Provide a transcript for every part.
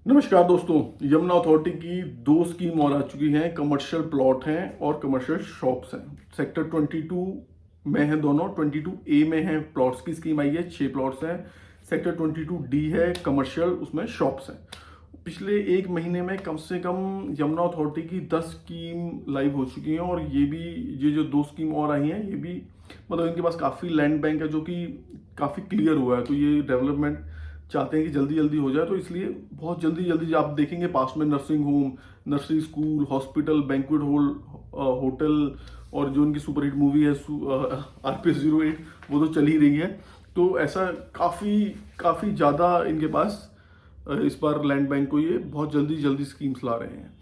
नमस्कार दोस्तों। यमुना अथॉरिटी की दो स्कीम और आ चुकी हैं। कमर्शियल प्लॉट हैं और कमर्शियल शॉप्स हैं। सेक्टर 22 में है दोनों। 22A में है प्लॉट्स की स्कीम आई है, 6 प्लॉट्स हैं। सेक्टर 22D है कमर्शियल, उसमें शॉप्स हैं। पिछले एक महीने में कम से कम यमुना अथॉरिटी की 10 स्कीम लाइव हो चुकी हैं और ये जो दो स्कीम और आई हैं ये भी मतलब इनके पास काफ़ी लैंड बैंक है जो कि काफ़ी क्लियर हुआ है। तो ये डेवलपमेंट चाहते हैं कि जल्दी जल्दी हो जाए, तो इसलिए बहुत जल्दी जल्दी आप देखेंगे पास में nursing home, nursery school, hospital, banquet hall, hotel और जो उनकी सुपरहिट मूवी है RPS 08 वो तो चल ही रही है। तो ऐसा काफ़ी काफ़ी ज़्यादा इनके पास इस बार लैंड बैंक को ये बहुत जल्दी जल्दी स्कीम्स ला रहे हैं।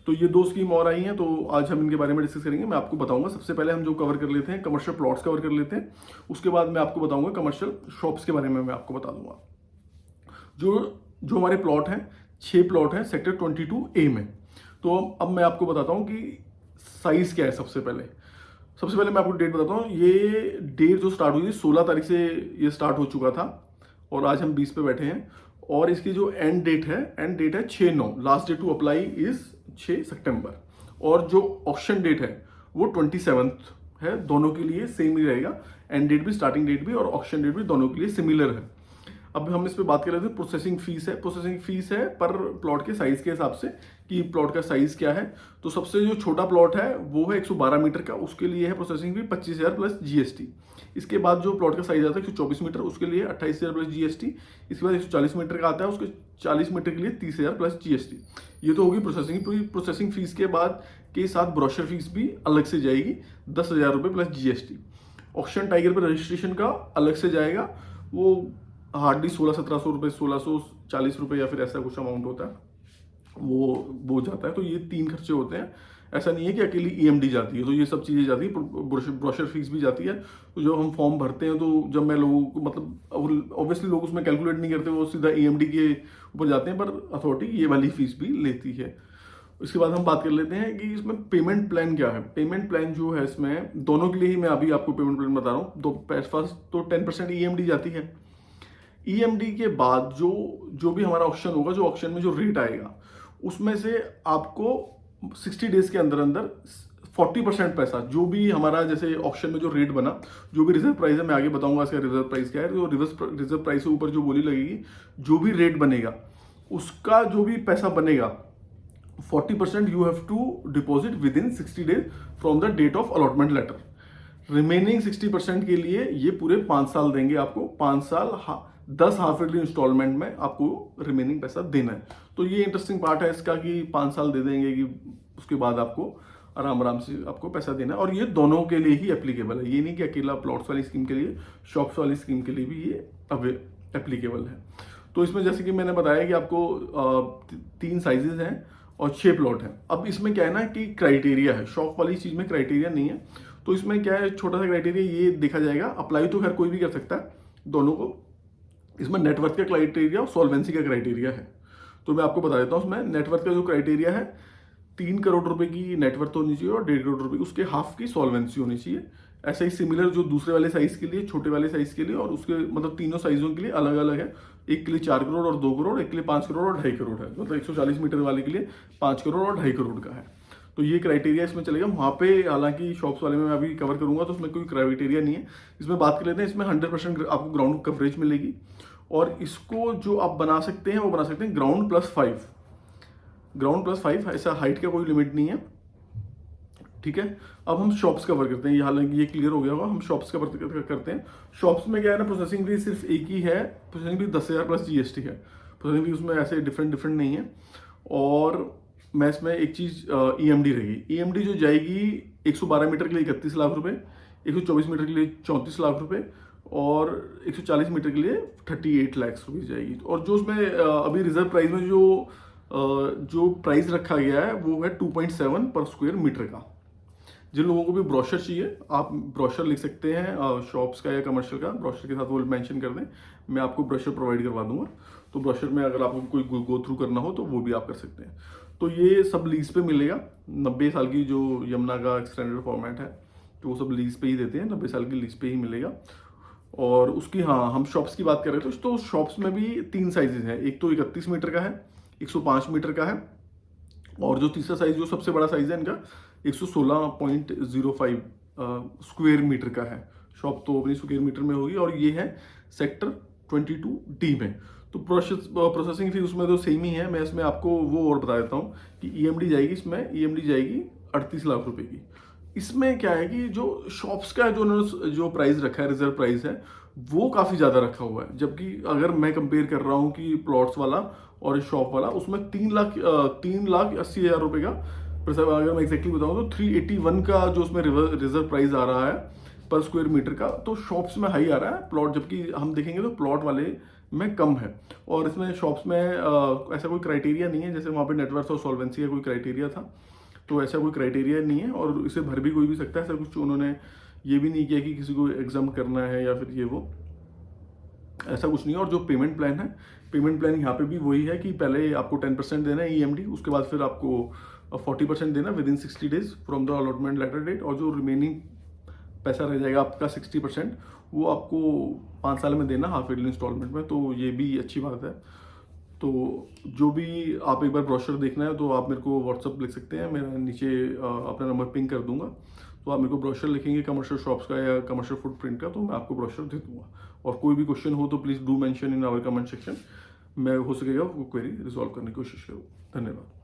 तो ये दो स्कीम और आई हैं, तो आज हम इनके बारे में डिस्कस करेंगे। मैं आपको बताऊंगा। सबसे पहले हम जो कवर कर लेते हैं कमर्शियल प्लॉट्स कवर कर लेते हैं, उसके बाद मैं आपको बताऊंगा कमर्शियल शॉप्स के बारे में मैं आपको बता दूंगा। जो जो हमारे प्लॉट हैं, 6 प्लॉट हैं सेक्टर 22A में। तो अब मैं आपको बताता हूँ कि साइज क्या है। सबसे पहले मैं आपको डेट बताता हूँ। ये डेट जो स्टार्ट हुई थी 16 तारीख से ये स्टार्ट हो चुका था और आज हम 20 पे बैठे हैं। और इसकी जो एंड डेट है 6/9। Last date to apply is 6 सितंबर। और जो ऑक्शन डेट है वो 27 है। दोनों के लिए सेम ही रहेगा। एंड डेट भी, स्टार्टिंग डेट भी और ऑक्शन डेट भी दोनों के लिए सिमिलर है। अब हम इस पे बात कर रहे थे। प्रोसेसिंग फीस है पर प्लॉट के साइज के हिसाब से कि प्लॉट का साइज क्या है। तो सबसे जो छोटा प्लॉट है वो है 112 मीटर का, उसके लिए है प्रोसेसिंग फी 25,000 प्लस जीएसटी। इसके बाद जो प्लॉट का साइज आता है 124 मीटर, उसके लिए 28,000 प्लस जीएसटी। इसके बाद 140 मीटर का आता है, उसके 40 मीटर के लिए 30,000 प्लस जीएसटी। ये तो होगी प्रोसेसिंग फीस के बाद के साथ ब्रोशर फीस भी अलग से जाएगी 10,000 रुपये प्लस जीएसटी। ऑक्शन टाइगर पर रजिस्ट्रेशन का अलग से जाएगा, वो हार्डली 1600-1700 रुपये, 1640 रुपये या फिर ऐसा कुछ अमाउंट होता है, वो जाता है। तो ये 3 खर्चे होते हैं। ऐसा नहीं है कि अकेली ईएमडी जाती है, तो ये सब चीज़ें जाती है। ब्रोशर फीस भी जाती है। तो जब हम फॉर्म भरते हैं तो जब मैं लोगों को मतलब ऑब्वियसली लोग उसमें कैलकुलेट नहीं करते, वो सीधा ईएमडी के ऊपर जाते हैं, पर अथॉरिटी ये वाली फीस भी लेती है। इसके बाद हम बात कर लेते हैं कि इसमें पेमेंट प्लान क्या है। पेमेंट प्लान जो है इसमें दोनों के लिए ही मैं अभी आपको पेमेंट प्लान बता रहा हूँ। तो फर्स्ट तो 10% ईएमडी जाती है। ईएमडी के बाद जो भी हमारा ऑप्शन होगा, जो ऑप्शन में जो रेट आएगा उसमें से आपको 60 डेज के अंदर अंदर 40% पैसा, जो भी हमारा जैसे ऑप्शन में जो रेट बना, जो भी रिजर्व प्राइस है, मैं आगे बताऊंगा इसका रिजर्व प्राइस क्या है। तो रिजर्व प्राइस के ऊपर जो बोली लगेगी, जो भी रेट बनेगा उसका जो भी पैसा बनेगा 40% you have to deposit with in 60 days from the date of allotment letter. Remaining 60% के लिए ये पूरे 5 साल देंगे आपको। 5 साल 10 हाफ ईयरली इंस्टॉलमेंट में आपको रिमेनिंग पैसा देना है। तो ये इंटरेस्टिंग पार्ट है इसका कि 5 साल दे देंगे कि उसके बाद आपको आराम आराम से आपको पैसा देना है। और ये दोनों के लिए ही एप्लीकेबल है, ये नहीं कि अकेला प्लॉट्स वाली स्कीम के लिए, शॉप्स वाली स्कीम के लिए भी ये एप्लीकेबल है। तो इसमें जैसे कि मैंने बताया कि आपको 3 साइजेज हैं और 6 प्लॉट हैं। अब इसमें क्या है ना कि क्राइटेरिया है, शॉप वाली चीज़ में क्राइटेरिया नहीं है। तो इसमें क्या है, छोटा सा क्राइटेरिया ये देखा जाएगा। अप्लाई तो खैर कोई भी कर सकता है दोनों को। इसमें नेटवर्थ का क्राइटेरिया और सॉल्वेंसी का क्राइटेरिया है। तो मैं आपको बता देता हूँ। उसमें नेटवर्थ का जो क्राइटेरिया है 3 करोड़ रुपए की नेटवर्थ होनी चाहिए और 1.5 करोड़ रुपए उसके हाफ की सॉल्वेंसी होनी चाहिए। ऐसे ही सिमिलर जो दूसरे वाले साइज के लिए, छोटे वाले साइज के लिए और उसके मतलब तीनों साइजों के लिए अलग अलग है। एक के लिए 4 करोड़ और 2 करोड़, एक के लिए 5 करोड़ और 2.5 करोड़ है। मतलब 140 मीटर वाले के लिए 5 करोड़ और 2.5 करोड़ का है। तो ये क्राइटेरिया इसमें चलेगा। वहाँ पे हालांकि शॉप्स वाले में मैं अभी कवर करूंगा तो उसमें कोई क्राइटेरिया नहीं है। इसमें बात कर लेते हैं। इसमें 100% आपको ग्राउंड कवरेज मिलेगी और इसको जो आप बना सकते हैं वो बना सकते हैं ग्राउंड प्लस 5। ऐसा हाइट का कोई लिमिट नहीं है, ठीक है। अब हम शॉप्स कवर करते हैं। ये हालांकि ये क्लियर हो गया होगा। हम शॉप्स कवर करते हैं। शॉप्स में क्या है ना, प्रोसेसिंग फी सिर्फ एक ही है। प्रोसेसिंग फी 10,000 प्लस जीएसटी है। प्रोसेसिंग फी उसमें ऐसे डिफरेंट नहीं है। और मैं इसमें एक चीज़ ईएमडी रहेगी। ईएमडी जो जाएगी 112 मीटर के लिए 31 लाख रुपए, 124 मीटर के लिए 34 लाख रुपए और 140 मीटर के लिए 38 लाख रुपये जाएगी। और जो उसमें अभी रिजर्व प्राइस में जो प्राइस रखा गया है वो है 2.7 पर स्क्वायर मीटर का। जिन लोगों को भी ब्रोशर चाहिए आप ब्रोशर लिख सकते हैं शॉप्स का या कमर्शियल का, ब्रोशर के साथ वो मेंशन कर दें, मैं आपको ब्रोशर प्रोवाइड करवा दूंगा। तो ब्रोशर में अगर आपको कोई गो थ्रू करना हो तो वो भी आप कर सकते हैं। तो ये सब लीज पे मिलेगा। 90 साल की जो यमुना का स्टैंडर्ड फॉर्मेट है तो वो सब लीज पे ही देते हैं, 90 साल की लीज पे ही मिलेगा। और उसकी, हाँ, हम शॉप्स की बात कर रहे थे तो शॉप्स में भी 3 साइजेज हैं। एक तो 31 मीटर का है, 105 मीटर का है। और जो तीसरा साइज, जो सबसे बड़ा साइज है इनका, 116.05 स्क्वायर मीटर का है। शॉप तो अपनी स्क्वायर मीटर में होगी, और ये है सेक्टर 22D में। तो प्रोसेसिंग फीस उसमें तो सेम ही है। मैं इसमें आपको वो और बता देता हूँ कि ईएमडी जाएगी, इसमें ईएमडी जाएगी 38 लाख रुपए की। इसमें क्या है कि जो शॉप्स का जो उन्होंने जो प्राइस रखा है, रिजर्व प्राइस है, वो काफ़ी ज़्यादा रखा हुआ है। जबकि अगर मैं कंपेयर कर रहा हूँ कि प्लॉट्स वाला और शॉप वाला, उसमें 3,80,000 रुपये का, अगर मैं एक्जैक्टली बताऊँ तो 381 का जो उसमें रिजर्व प्राइस आ रहा है पर स्क्वायर मीटर का, तो शॉप्स में हाई आ रहा है प्लॉट, जबकि हम देखेंगे तो प्लॉट वाले में कम है। और इसमें शॉप्स में ऐसा कोई क्राइटेरिया नहीं है, जैसे वहाँ पे नेटवर्थ और सॉल्वेंसी का कोई क्राइटेरिया था, तो ऐसा कोई क्राइटेरिया नहीं है, और इसे भर भी कोई भी सकता है। ऐसा कुछ उन्होंने ये भी नहीं किया कि किसी को एग्जाम करना है या फिर ये वो, ऐसा कुछ नहीं है। और जो पेमेंट प्लान है, पेमेंट प्लान यहाँ पे भी वही है कि पहले आपको 10% देना है ईएमडी, उसके बाद फिर आपको 40% देना with in 60 days from the allotment letter date, और जो रिमेनिंग पैसा रह जाएगा आपका 60%, वो आपको 5 साल में देना हाफ ईयरली इंस्टॉलमेंट में। तो ये भी अच्छी बात है। तो जो भी आप एक बार ब्रोशर देखना है तो आप मेरे को व्हाट्सअप लिख सकते हैं, मैं नीचे अपना नंबर पिंग कर दूंगा। तो आप मेरे को ब्रोशर लिखेंगे कमर्शियल शॉप्स का या कमर्शियल फुटप्रिंट का, तो मैं आपको ब्रोशर दे दूंगा। और कोई भी क्वेश्चन हो तो please do mention in our comment section, मैं हो सकेगा वो क्वेरी रिजॉल्व करने की कोशिश करूँ। धन्यवाद।